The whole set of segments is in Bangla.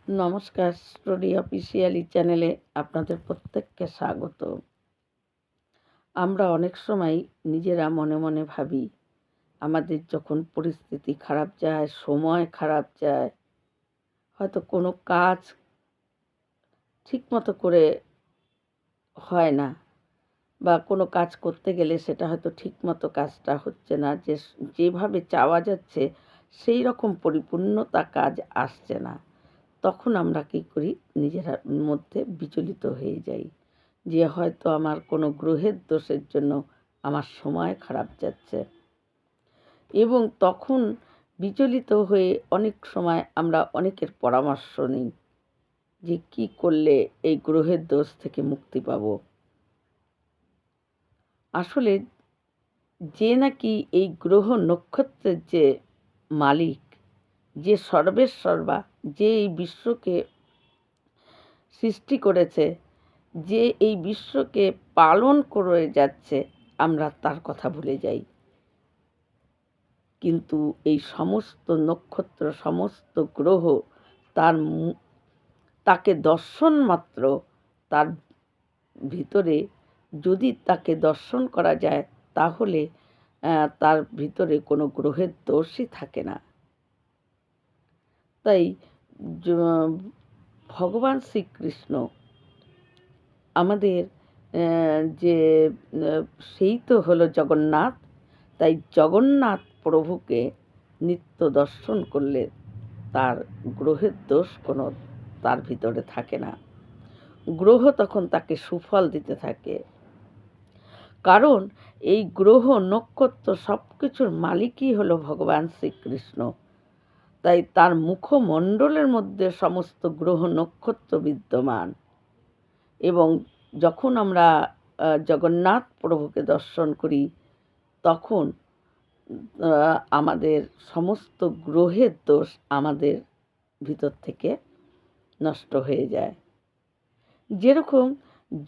নমস্কার, স্টোরি অফিসিয়ালি চ্যানেলে আপনাদের প্রত্যেককে স্বাগত। আমরা অনেক সময় নিজেরা মনে মনে ভাবি, আমাদের যখন পরিস্থিতি খারাপ যায়, সময় খারাপ যায়, হয়তো কোনো কাজ ঠিকমতো করে হয় না, বা কোনো কাজ করতে গেলে সেটা হয়তো ঠিকমতো কাজটা হচ্ছে না, যেভাবে চাওয়া যাচ্ছে সেই রকম পরিপূর্ণতা কাজ আসছে না। তখন আমরা কী করি, নিজের মধ্যে বিচলিত হয়ে যাই যে হয়তো আমার কোনো গ্রহের দোষের জন্য আমার সময় খারাপ যাচ্ছে, এবং তখন বিচলিত হয়ে অনেক সময় আমরা অনেকের পরামর্শ নিই যে কী করলে এই গ্রহের দোষ থেকে মুক্তি পাব। আসলে যে নাকি এই গ্রহ নক্ষত্রের যে মালিক, যে সর্বেসর্বা, যে এই বিশ্বকে সৃষ্টি করেছে, যে এই বিশ্বকে পালন করে যাচ্ছে, আমরা তার কথা ভুলে যাই। কিন্তু এই সমস্ত নক্ষত্র, সমস্ত গ্রহ তাকে দর্শন মাত্র, তার ভিতরে যদি তাকে দর্শন করা যায়, তাহলে তার ভিতরে কোনো গ্রহের দোষই থাকে না। তাই ভগবান শ্রীকৃষ্ণ আমাদের যে সেই তো হলো জগন্নাথ। তাই জগন্নাথ প্রভুকে নিত্য দর্শন করলে তার গ্রহের দোষ কোনো তার ভিতরে থাকে না। গ্রহ তখন তাকে সুফল দিতে থাকে, কারণ এই গ্রহ নক্ষত্র সব কিছুর মালিকই হলো ভগবান শ্রীকৃষ্ণ। তাই তার মুখমণ্ডলের মধ্যে সমস্ত গ্রহ নক্ষত্র বিদ্যমান, এবং যখন আমরা জগন্নাথ প্রভুকে দর্শন করি, তখন আমাদের সমস্ত গ্রহের দোষ আমাদের ভিতর থেকে নষ্ট হয়ে যায়। যেরকম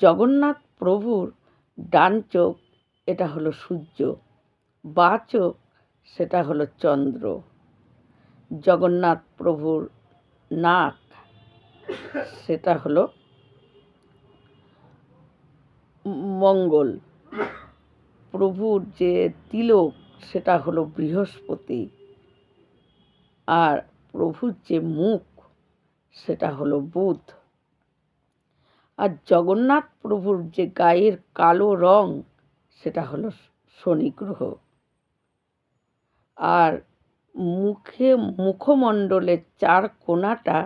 জগন্নাথ প্রভুর ডান চোখ, এটা হলো সূর্য, বাঁ চোখ সেটা হলো চন্দ্র। জগন্নাথ প্রভুর নাক, সেটা হলো মঙ্গল। প্রভুর যে তিলক, সেটা হলো বৃহস্পতি। আর প্রভুর যে মুখ, সেটা হলো বুধ। আর জগন্নাথ প্রভুর যে গায়ের কালো রং, সেটা হলো শনি গ্রহ। আর মুখমণ্ডলের চার কোণাটা,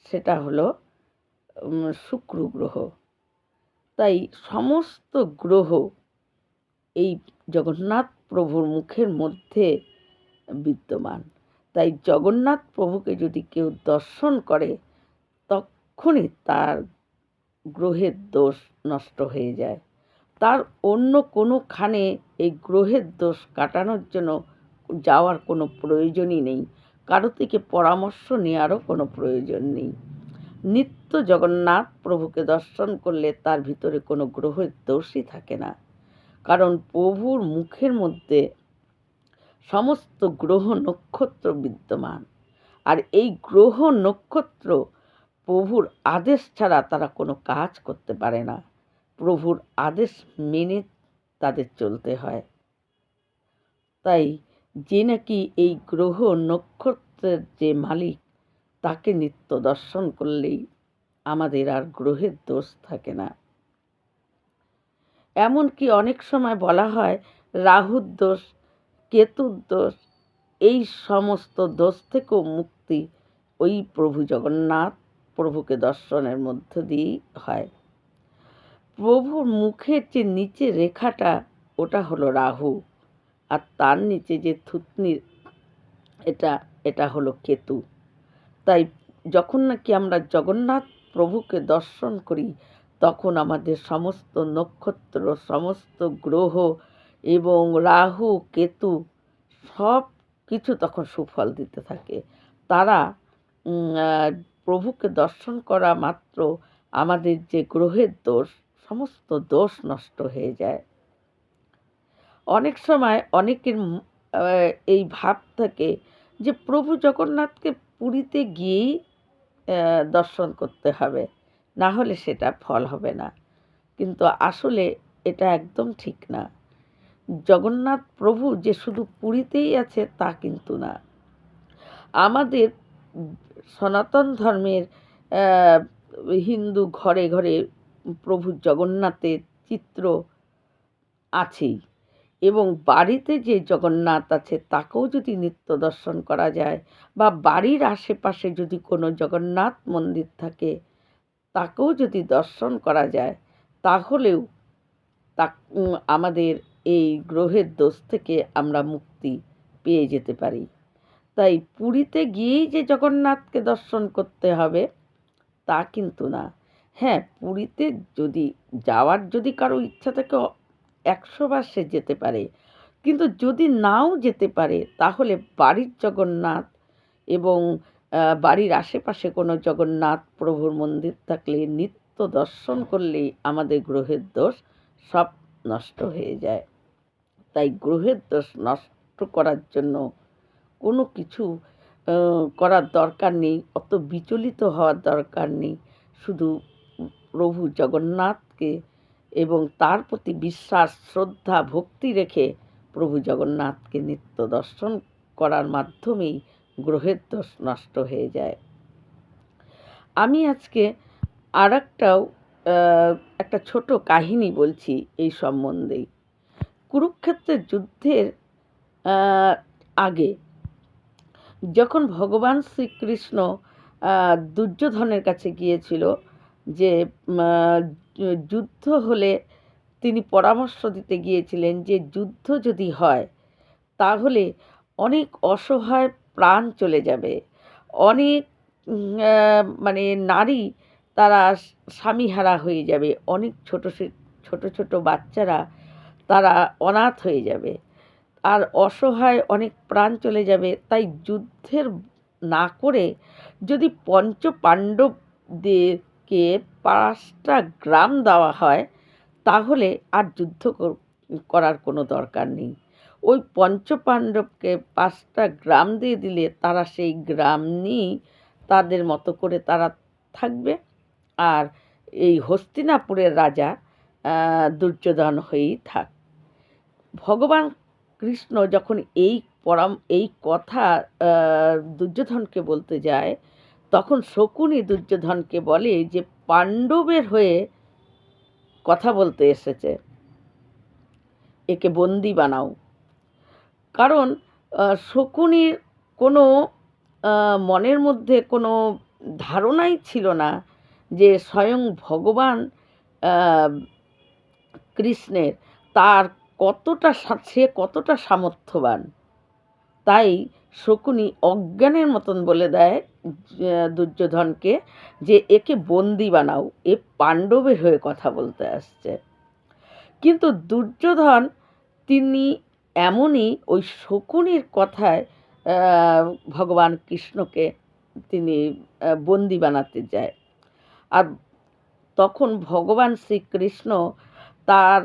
সেটা হলো শুক্র গ্রহ। তাই সমস্ত গ্রহ এই জগন্নাথ প্রভুর মুখের মধ্যে বিদ্যমান। তাই জগন্নাথ প্রভুকে যদি কেউ দর্শন করে, তখনই তার গ্রহের দোষ নষ্ট হয়ে যায়। তার অন্য কোনোখানে এই গ্রহের দোষ কাটানোর জন্য যাওয়ার কোনো প্রয়োজনই নেই, কারো থেকে পরামর্শ নেওয়ারও কোনো প্রয়োজন নেই। নিত্য জগন্নাথ প্রভুকে দর্শন করলে তার ভিতরে কোনো গ্রহের দোষই থাকে না, কারণ প্রভুর মুখের মধ্যে সমস্ত গ্রহ নক্ষত্র বিদ্যমান। আর এই গ্রহ নক্ষত্র প্রভুর আদেশ ছাড়া তারা কোনো কাজ করতে পারে না। প্রভুর আদেশ মেনে তাদের চলতে হয়। তাই যে নাকি এই গ্রহ নক্ষত্রের যে মালিক, তাকে নিত্য দর্শন করলেই আমাদের আর গ্রহের দোষ থাকে না। এমনকি অনেক সময় বলা হয় রাহুর দোষ, কেতুর দোষ, এই সমস্ত দোষ থেকেও মুক্তি ওই প্রভু জগন্নাথ প্রভুকে দর্শনের মধ্য দিয়েই হয়। প্রভুর মুখের যে নিচে রেখাটা, ওটা হলো রাহু, আর তার নিচে যে থুতনির এটা হলো কেতু। তাই যখন নাকি আমরা জগন্নাথ প্রভুকে দর্শন করি, তখন আমাদের সমস্ত নক্ষত্র, সমস্ত গ্রহ এবং রাহু কেতু সব কিছু তখন সুফল দিতে থাকে। তারা প্রভুকে দর্শন করা মাত্র আমাদের যে গ্রহের দোষ, সমস্ত দোষ নষ্ট হয়ে যায়। অনেক সময় অনেকের এই ভাব থাকে যে প্রভু জগন্নাথকে পুরীতে গিয়েই দর্শন করতে হবে, না হলে সেটা ফল হবে না। কিন্তু আসলে এটা একদম ঠিক না। জগন্নাথ প্রভু যে শুধু পুরীতেই আছে তা কিন্তু না। আমাদের সনাতন ধর্মের হিন্দু ঘরে ঘরে প্রভু জগন্নাথের চিত্র আছেই, এবং বাড়িতে যে জগন্নাথ আছে তাকেও যদি নিত্য দর্শন করা যায়, বা বাড়ির আশেপাশে যদি কোনো জগন্নাথ মন্দির থাকে তাকেও যদি দর্শন করা যায়, তাহলেও তা আমাদের এই গ্রহের দোষ থেকে আমরা মুক্তি পেয়ে যেতে পারি। তাই পুরীতে গিয়েই যে জগন্নাথকে দর্শন করতে হবে তা কিন্তু না। হ্যাঁ, পুরীতে যদি যাওয়ার যদি কারো ইচ্ছা থাকে ১০০ বার সে যেতে পারে। কিন্তু যদি নাও যেতে পারে তাহলে বাড়ির জগন্নাথ এবং বাড়ির আশেপাশে কোনো জগন্নাথ প্রভুর মন্দির থাকলে নিত্য দর্শন করলেই আমাদের গ্রহের দোষ সব নষ্ট হয়ে যায়। তাই গ্রহের দোষ নষ্ট করার জন্য কোনো কিছু করার দরকার নেই, অত বিচলিত হওয়ার দরকার নেই। শুধু প্রভু জগন্নাথকে এবং তার প্রতি বিশ্বাস, শ্রদ্ধা, ভক্তি রেখে প্রভু জগন্নাথকে নিত্য দর্শন করার মাধ্যমেই গ্রহের দোষ নষ্ট হয়ে যায়। আমি আজকে আরেকটাও একটা ছোট কাহিনী বলছি এই সম্বন্ধেই। কুরুক্ষেত্রের যুদ্ধের আগে যখন ভগবান শ্রীকৃষ্ণ দুর্যোধনের কাছে গিয়েছিল যে যুদ্ধ হলে, তিনি পরামর্শ দিতে গিয়েছিলেন যে যুদ্ধ যদি হয় তাহলে অনেক অসহায় প্রাণ চলে যাবে, অনেক মানে নারী তারা স্বামীহারা হয়ে যাবে, অনেক ছোট ছোট বাচ্চারা তারা অনাথ হয়ে যাবে, আর অসহায় অনেক প্রাণ চলে যাবে। তাই যুদ্ধের না করে যদি পঞ্চ পাণ্ডবদেরকে 5টা গ্রাম দেওয়া হয় তাহলে আর যুদ্ধ করার কোনো দরকার নেই। ওই পঞ্চপাণ্ডবকে 5টা গ্রাম দিয়ে দিলে তারা সেই গ্রাম নিয়েই তাদের মতো করে তারা থাকবে, আর এই হস্তিনাপুরের রাজা দুর্যোধন হয়েই থাক। ভগবান কৃষ্ণ যখন এই কথা দুর্যোধনকে বলতে যায়, তখন শকুনি দুর্যোধনকে বলে যে পাণ্ডবের হয়ে কথা বলতে এসেছে, একে বন্দি বানাও। কারণ শকুনির কোনো মনের মধ্যে কোনো ধারণাই ছিল না যে স্বয়ং ভগবান কৃষ্ণের তার সে কতটা সামর্থ্যবান। তাই শকুনি অজ্ঞানের মতন বলে দেয় দুর্যোধনকে যে একে বন্দি বানাও, এ পাণ্ডবের হয়ে কথা বলতে আসছে। কিন্তু দুর্যোধন তিনি এমনই ওই শকুনির কথায় ভগবান কৃষ্ণকে তিনি বন্দি বানাতে যায়। আর তখন ভগবান শ্রীকৃষ্ণ তার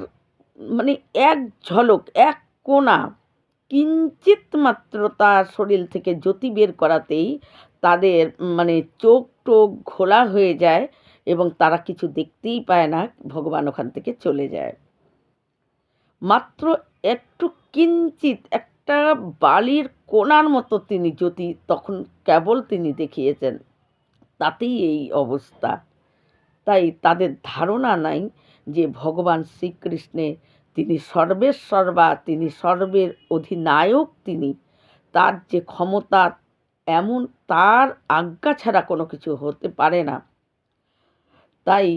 মানে এক ঝলক, এক কোণা, কিঞ্চিত মাত্র তার শরীর থেকে জ্যোতি বের করাতেই তাদের মানে চোখ টোক ঘোলা হয়ে যায় এবং তারা কিছু দেখতেই পায় না, ভগবান ওখান থেকে চলে যায়। মাত্র একটু কিঞ্চিত একটা বালির কোণার মতো তিনি জ্যোতি তখন কেবল তিনি দেখিয়েছেন, তাতেই এই অবস্থা। তাই তাদের ধারণা নাই যে ভগবান শ্রীকৃষ্ণে তিনি সর্বেশ্বর্বা, তিনি সর্বের অধিনায়ক, তিনি তার যে ক্ষমতা এমন তার আজ্ঞা ছাড়া কোনো কিছু হতে পারে না। তাই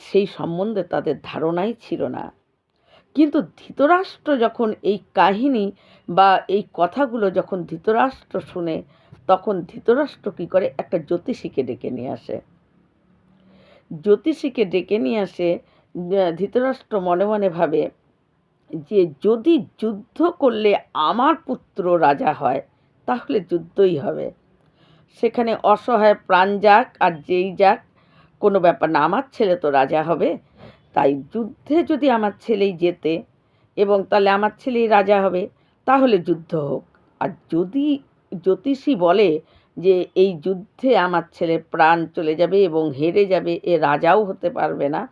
সেই সম্বন্ধে তাদের ধারণাই ছিল না। কিন্তু ধৃতরাষ্ট্র যখন এই কাহিনী বা এই কথাগুলো যখন ধৃতরাষ্ট্র শুনে, তখন ধৃতরাষ্ট্র কী করে, একটা জ্যোতিষীকে ডেকে নিয়ে আসে। জ্যোতিষীকে ডেকে নিয়ে আসে ধৃতরাষ্ট্র মনে মনে ভাবে যে যদি যুদ্ধ করলে আমার পুত্র রাজা হয় তাহলে যুদ্ধই হবে, সেখানে অসহায় প্রাণ যাক আর যেই যাক কোনো ব্যাপার না, আমার ছেলে তো রাজা হবে। তাই যুদ্ধে যদি আমার ছেলেই জেতে এবং তাহলে আমার ছেলেই রাজা হবে, তাহলে যুদ্ধ হোক। আর যদি জ্যোতিষী বলে যে এই যুদ্ধে আমার ছেলের প্রাণ চলে যাবে এবং হেরে যাবে, এ রাজাও হতে পারবে না,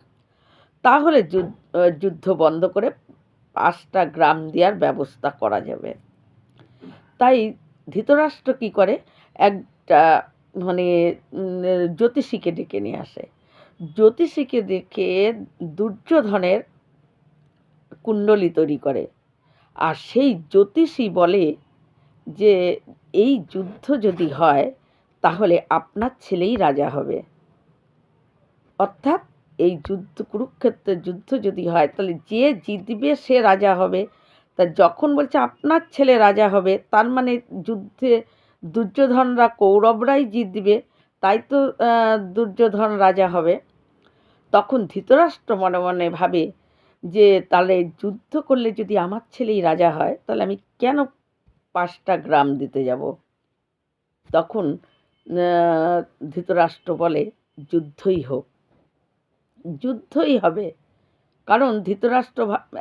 তাহলে যুদ্ধ বন্ধ করে 5টা গ্রাম দেওয়ার ব্যবস্থা করা যাবে। তাই ধৃতরাষ্ট্র কী করে, একটা মানে জ্যোতিষীকে ডেকে নিয়ে আসে। জ্যোতিষীকে ডেকে দুর্যোধনের কুণ্ডলী তৈরি করে। আর সেই জ্যোতিষী বলে যে এই যুদ্ধ যদি হয় তাহলে আপনার ছেলেই রাজা হবে। অর্থাৎ এই যুদ্ধ, কুরুক্ষেত্রের যুদ্ধ যদি হয় তাহলে যে জিতবে সে রাজা হবে। তা যখন বলছে আপনার ছেলে রাজা হবে, তার মানে যুদ্ধে দুর্যোধনরা, কৌরবরাই জিতবে, তাই তো দুর্যোধন রাজা হবে। তখন ধৃতরাষ্ট্র মনে মনে ভাবে যে তাহলে যুদ্ধ করলে যদি আমার ছেলেই রাজা হয় তাহলে আমি কেন 5টা গ্রাম দিতে যাব। তখন ধৃতরাষ্ট্র বলে যুদ্ধই হোক, যুদ্ধই হবে। কারণ ধৃতরাষ্ট্র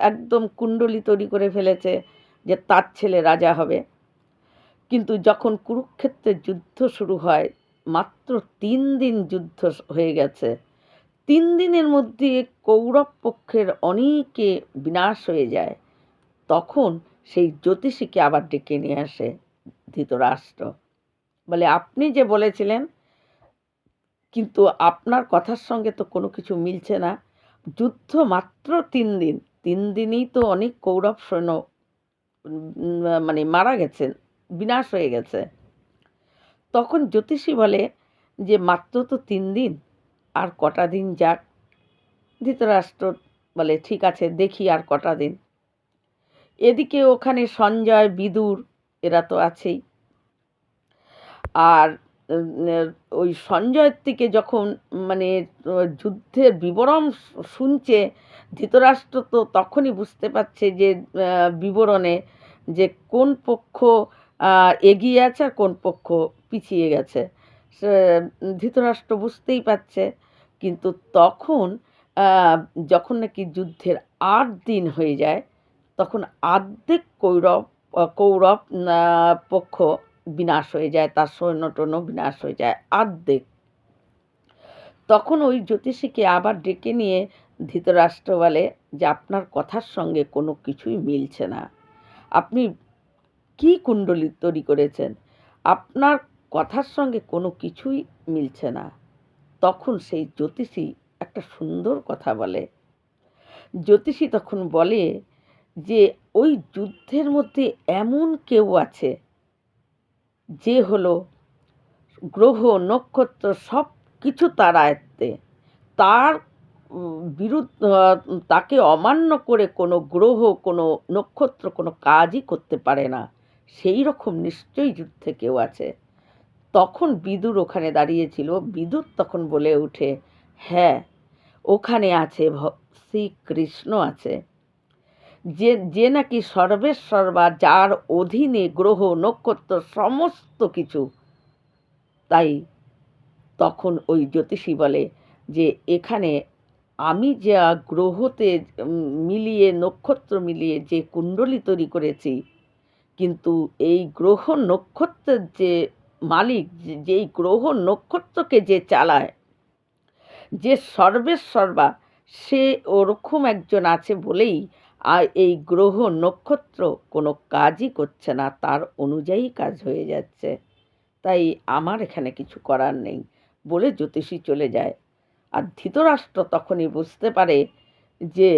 একদম কুণ্ডলী তৈরি করে ফেলেছে যে তার ছেলে রাজা হবে। কিন্তু যখন কুরুক্ষেত্রের যুদ্ধ শুরু হয়, মাত্র 3 দিন যুদ্ধ হয়ে গেছে, 3 দিনের মধ্যে কৌরব পক্ষের অনেকে বিনাশ হয়ে যায়। তখন সেই জ্যোতিষীকে আবার ডেকে নিয়ে আসে ধৃতরাষ্ট্র, বলে আপনি যে বলেছিলেন, কিন্তু আপনার কথার সঙ্গে তো কোনো কিছু মিলছে না। যুদ্ধ মাত্র 3 দিন, 3 দিনেই তো অনেক কৌরব সৈন্য মানে মারা গেছেন, বিনাশ হয়ে গেছে। তখন জ্যোতিষী বলে যে মাত্র তো 3 দিন, আর কটা দিন যাক। ধৃতরাষ্ট্র বলে ঠিক আছে, দেখি আর কটা দিন। এদিকে ওখানে সঞ্জয়, বিদুর এরা তো আছেই। আর ওই সঞ্জয়ের থেকে যখন মানে যুদ্ধের বিবরণ শুনছে ধৃতরাষ্ট্র, তো তখনই বুঝতে পারছে যে বিবরণে যে কোন পক্ষ এগিয়ে আছে আর কোন পক্ষ পিছিয়ে গেছে, সে ধৃতরাষ্ট্র বুঝতেই পারছে। কিন্তু তখন যখন নাকি যুদ্ধের 8 দিন হয়ে যায়, তখন অর্ধেক কৌরব পক্ষ বিনাশ হয়ে যায়, তার সৈন্য-টৈন্য বিনাশ হয়ে যায় অর্ধেক। তখন ওই জ্যোতিষীকে আবার ডেকে নিয়ে ধৃতরাষ্ট্র বলে যে আপনার কথার সঙ্গে কোনো কিছুই মিলছে না। আপনি কী কুণ্ডলী তৈরি করেছেন? আপনার কথার সঙ্গে কোনো কিছুই মিলছে না। তখন সেই জ্যোতিষী একটা সুন্দর কথা বলে। জ্যোতিষী তখন বলে যে ওই যুদ্ধের মধ্যে এমন কেউ আছে যে হলো গ্রহ, নক্ষত্র সব কিছু তার আয়ত্তে। তার তাকে অমান্য করে কোনো গ্রহ, কোনো নক্ষত্র কোনো কাজই করতে পারে না। সেই রকম নিশ্চয়ই যুদ্ধে কেউ আছে। তখন বিদুর ওখানে দাঁড়িয়েছিল। বিদুর তখন বলে ওঠে, হ্যাঁ, ওখানে আছে শ্রীকৃষ্ণ আছে, যে নাকি সর্বেসর্বা, যার অধীনে গ্রহ, নক্ষত্র সমস্ত কিছু। তাই তখন ওই জ্যোতিষী বলে যে এখানে আমি যা গ্রহতে মিলিয়ে, নক্ষত্র মিলিয়ে যে কুণ্ডলী তৈরি করেছি, কিন্তু এই গ্রহ নক্ষত্রের যে মালিক, যেই গ্রহ নক্ষত্রকে যে চালায়, যে সর্বেসর্বা, সে ওরকম একজন আছে বলেই এই গ্রহ নক্ষত্র কোনো কাজই করছে না, তার অনুযায়ী কাজ হয়ে যাচ্ছে। তাই আমার এখানে কিছু করার নেই বলে জ্যোতিষী চলে যায়। আর ধৃতরাষ্ট্র তখনই বুঝতে পারে যে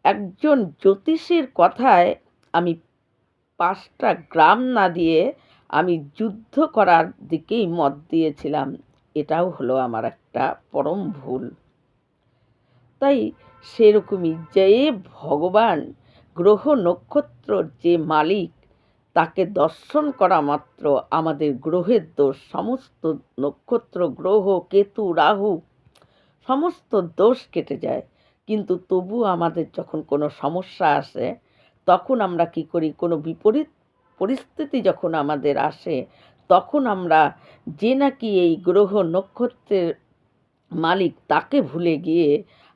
একজন জ্যোতিষীর কথায় আমি 5টা গ্রাম না দিয়ে আমি যুদ্ধ করার দিকেই মত দিয়েছিলাম। এটাও হলো আমার একটা পরম ভুল। তাই সেরকমই যে ভগবান, গ্রহ নক্ষত্রর যে মালিক, তাকে দর্শন করা মাত্র আমাদের গ্রহের দোষ, সমস্ত নক্ষত্র, গ্রহ, কেতু, রাহু সমস্ত দোষ কেটে যায়। কিন্তু তবু আমাদের যখন কোনো সমস্যা আসে, তখন আমরা কি করি, কোনো বিপরীত পরিস্থিতি যখন আমাদের আসে, তখন আমরা যে নাকি এই গ্রহ নক্ষত্রের মালিক, তাকে ভুলে গিয়ে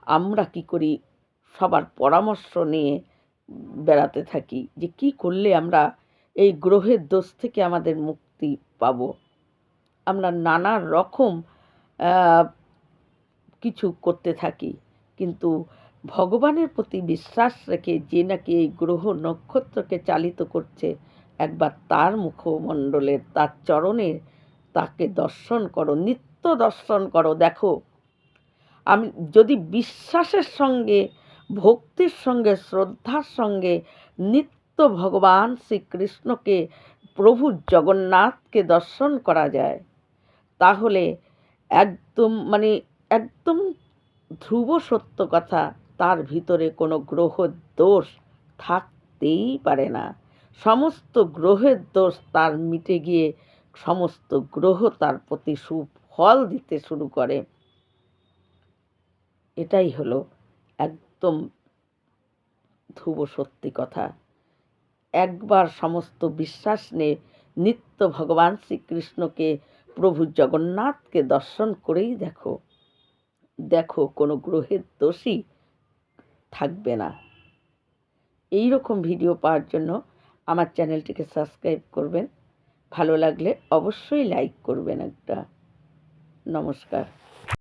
আমরা কি করি, সবার পরামর্শ নিয়ে বেড়াতে থাকি যে কী করলে আমরা এই গ্রহের দোষ থেকে আমাদের মুক্তি পাব। আমরা নানা রকম কিছু করতে থাকি, কিন্তু ভগবানের প্রতি বিশ্বাস রেখে যে নাকি এই গ্রহ নক্ষত্রকে চালিত করছে, একবার তার মুখমণ্ডলে, তার চরণে তাকে দর্শন করো, নিত্য দর্শন করো। দেখো, আমি যদি বিশ্বাসের সঙ্গে, ভক্তির সঙ্গে, শ্রদ্ধার সঙ্গে নিত্য ভগবান শ্রীকৃষ্ণকে, প্রভু জগন্নাথকে দর্শন করা যায়, তাহলে একদম ধ্রুব সত্য কথা, তার ভিতরে কোনো গ্রহ দোষ থাকতেই পারে না। সমস্ত গ্রহের দোষ তার মিটে গিয়ে সমস্ত গ্রহ তার প্রতি সুফল দিতে শুরু করে। এটাই হলো একদম ধ্রুব সত্যি কথা। একবার সমস্ত বিশ্বাস নে, নিত্য ভগবান শ্রীকৃষ্ণকে, প্রভু জগন্নাথকে দর্শন করেই দেখো, দেখো কোনো গ্রহের দোষই থাকবে না। এই রকম ভিডিও পাওয়ার জন্য আমার চ্যানেলটিকে সাবস্ক্রাইব করবেন, ভালো লাগলে অবশ্যই লাইক করবেন একটা। নমস্কার।